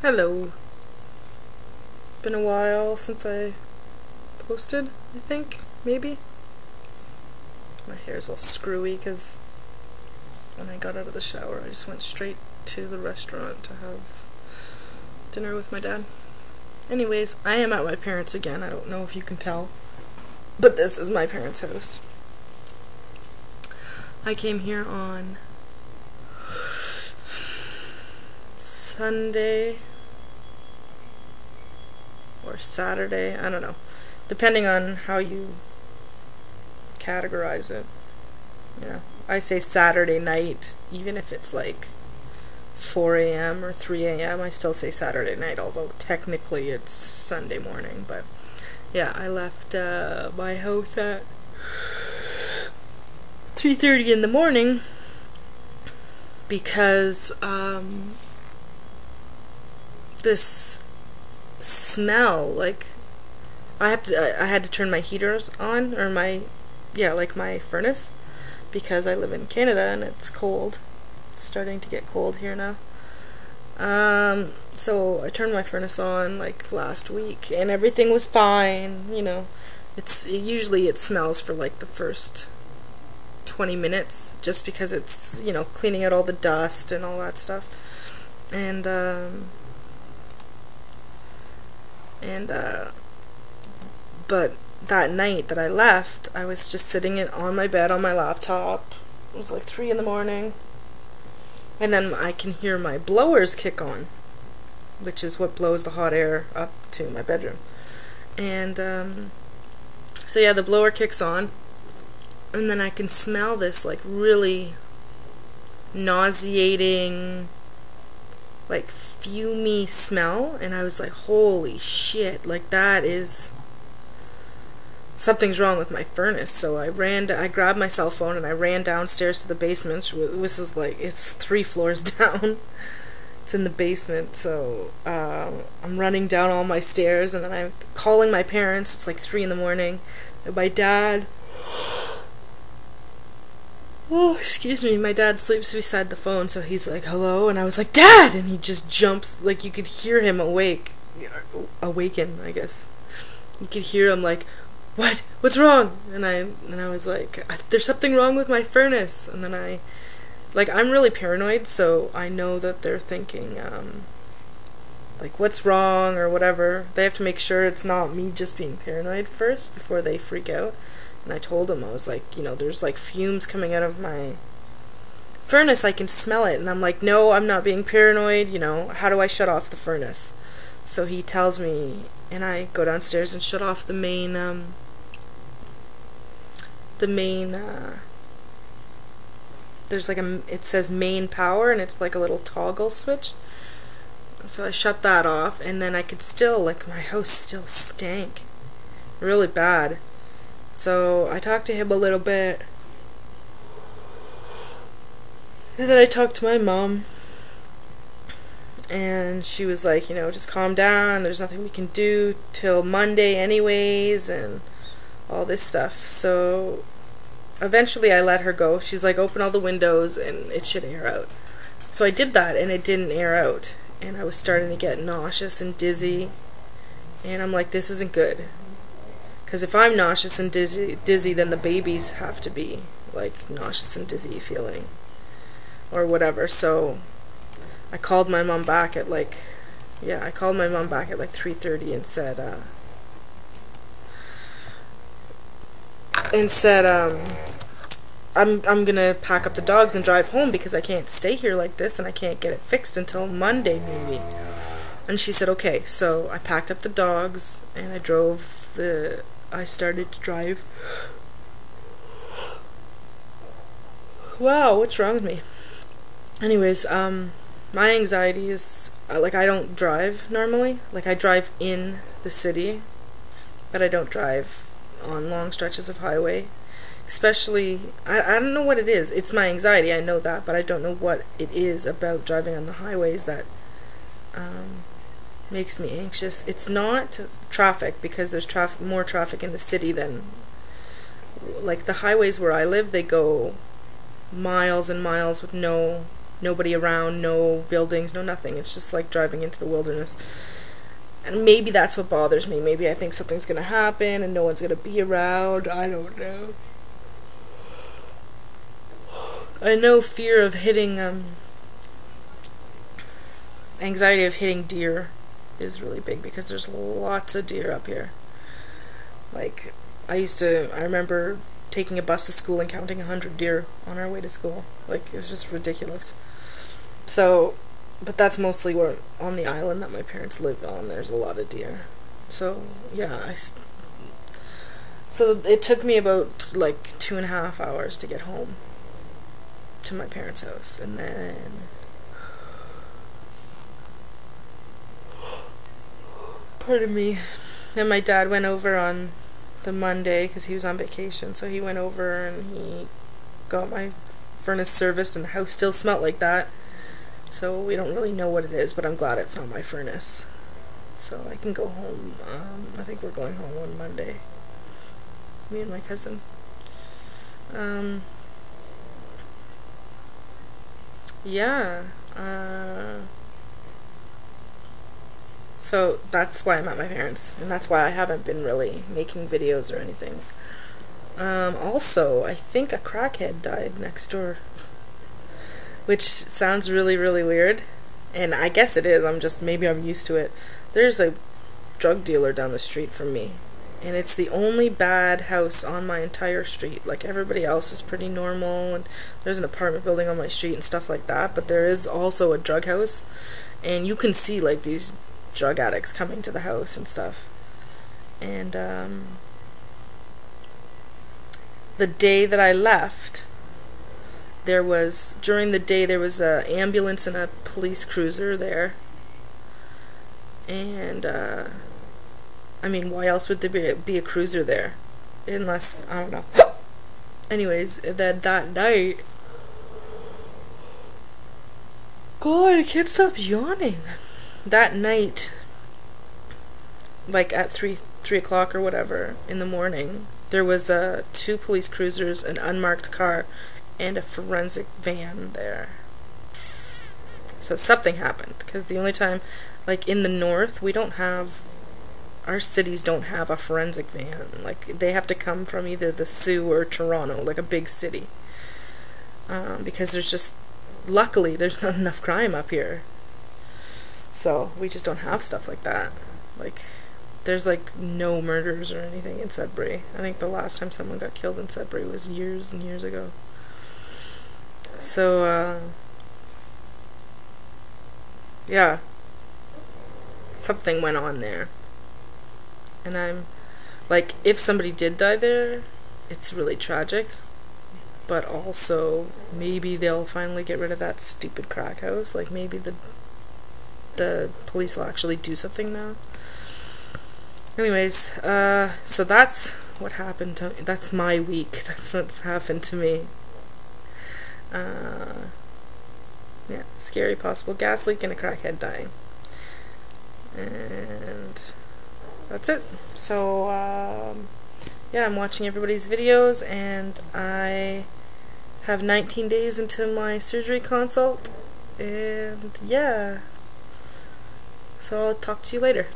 Hello. Been a while since I posted, I think, maybe. My hair's all screwy because when I got out of the shower I just went straight to the restaurant to have dinner with my dad. Anyways, I am at my parents' again. I don't know if you can tell, but this is my parents' house. I came here on Sunday or Saturday, I don't know, depending on how you categorize it. You know, I say Saturday night, even if it's like 4 a.m. or 3 a.m. I still say Saturday night, although technically it's Sunday morning. But yeah, I left my house at 3:30 in the morning because this smell, like I had to turn my heaters on, or my furnace, because I live in Canada and it's cold. It's starting to get cold here now. So I turned my furnace on like last week and everything was fine, you know. Usually it smells for like the first 20 minutes just because it's, you know, cleaning out all the dust and all that stuff. But that night that I left, I was just sitting on my bed on my laptop. It was like 3 in the morning. And then I can hear my blowers kick on, which is what blows the hot air up to my bedroom. And so yeah, the blower kicks on, and then I can smell this like really nauseating, like fumey smell, and I was like, holy shit, like that is, something's wrong with my furnace. So I grabbed my cell phone and I ran downstairs to the basement. This is like, it's 3 floors down. It's in the basement, so I'm running down all my stairs, and then I'm calling my parents. It's like 3 in the morning, and my dad, oh, excuse me, my dad sleeps beside the phone, so he's like, hello, and I was like, Dad! And he just jumps, like you could hear him awaken, I guess. You could hear him like, what? What's wrong? And I was like, there's something wrong with my furnace. And then I'm really paranoid, so I know that they're thinking, like, what's wrong or whatever. They have to make sure it's not me just being paranoid first before they freak out. And I told him, I was like, you know, there's like fumes coming out of my furnace, I can smell it. And I'm like, no, I'm not being paranoid, you know, how do I shut off the furnace? So he tells me, and I go downstairs and shut off the main, there's like it says main power, and it's like a little toggle switch. So I shut that off, and then I could still, like, my house still stank really bad. So I talked to him a little bit, and then I talked to my mom, and she was like, you know, just calm down, and there's nothing we can do till Monday anyways, and all this stuff. So eventually I let her go. She's like, open all the windows and it should air out. So I did that, and it didn't air out, and I was starting to get nauseous and dizzy, and I'm like, this isn't good, because if I'm nauseous and dizzy, then the babies have to be like nauseous and dizzy feeling or whatever. So I called my mom back at like 3:30 and said I'm gonna pack up the dogs and drive home because I can't stay here like this, and I can't get it fixed until Monday maybe. And she said okay. So I packed up the dogs and I started to drive. Wow, what's wrong with me? Anyways, my anxiety is, like, I don't drive normally. Like, I drive in the city, but I don't drive on long stretches of highway. Especially, I don't know what it is. It's my anxiety, I know that, but I don't know what it is about driving on the highways that makes me anxious. It's not traffic, because there's more traffic in the city than, like, the highways where I live, they go miles and miles with no nobody around, no buildings, no nothing. It's just like driving into the wilderness. And maybe that's what bothers me. Maybe I think something's gonna happen and no one's gonna be around. I don't know. I know fear of hitting, anxiety of hitting deer is really big because there's lots of deer up here. Like, I remember taking a bus to school and counting 100 deer on our way to school. Like, it was just ridiculous. So, but that's mostly where, on the island that my parents live on, there's a lot of deer. So, yeah, so it took me about, like, 2.5 hours to get home to my parents' house, and then pardon me, then my dad went over on the Monday because he was on vacation, so he went over and he got my furnace serviced, and the house still smelled like that, so we don't really know what it is, but I'm glad it's not my furnace, so I can go home. I think we're going home on Monday, me and my cousin. Yeah, so that's why I'm at my parents', and that's why I haven't been really making videos or anything. Also, I think a crackhead died next door, which sounds really, really weird, and I guess it is. Maybe I'm used to it. There's a drug dealer down the street from me, and it's the only bad house on my entire street. Like, everybody else is pretty normal, and there's an apartment building on my street and stuff like that, but there is also a drug house, and you can see, like, these drug addicts coming to the house and stuff. And the day that I left, during the day there was an ambulance and a police cruiser there, and I mean, why else would there be a cruiser there? Unless, I don't know. Anyways, then that night, God, I can't stop yawning. That night, like at 3 o'clock or whatever in the morning, there was 2 police cruisers, an unmarked car, and a forensic van there. So something happened, because the only time, like in the north, our cities don't have a forensic van. Like, they have to come from either the Sioux or Toronto, like a big city. Because luckily, there's not enough crime up here. So, we just don't have stuff like that. Like, there's like no murders or anything in Sudbury. I think the last time someone got killed in Sudbury was years and years ago. So, yeah. Something went on there. And I'm, like, if somebody did die there, it's really tragic. But also, maybe they'll finally get rid of that stupid crack house. Like, maybe the police will actually do something now. Anyways, so that's what happened to me. That's my week. That's what's happened to me. Yeah, scary possible gas leak and a crackhead dying. And that's it. So, yeah, I'm watching everybody's videos, and I have 19 days until my surgery consult, and yeah, so I'll talk to you later.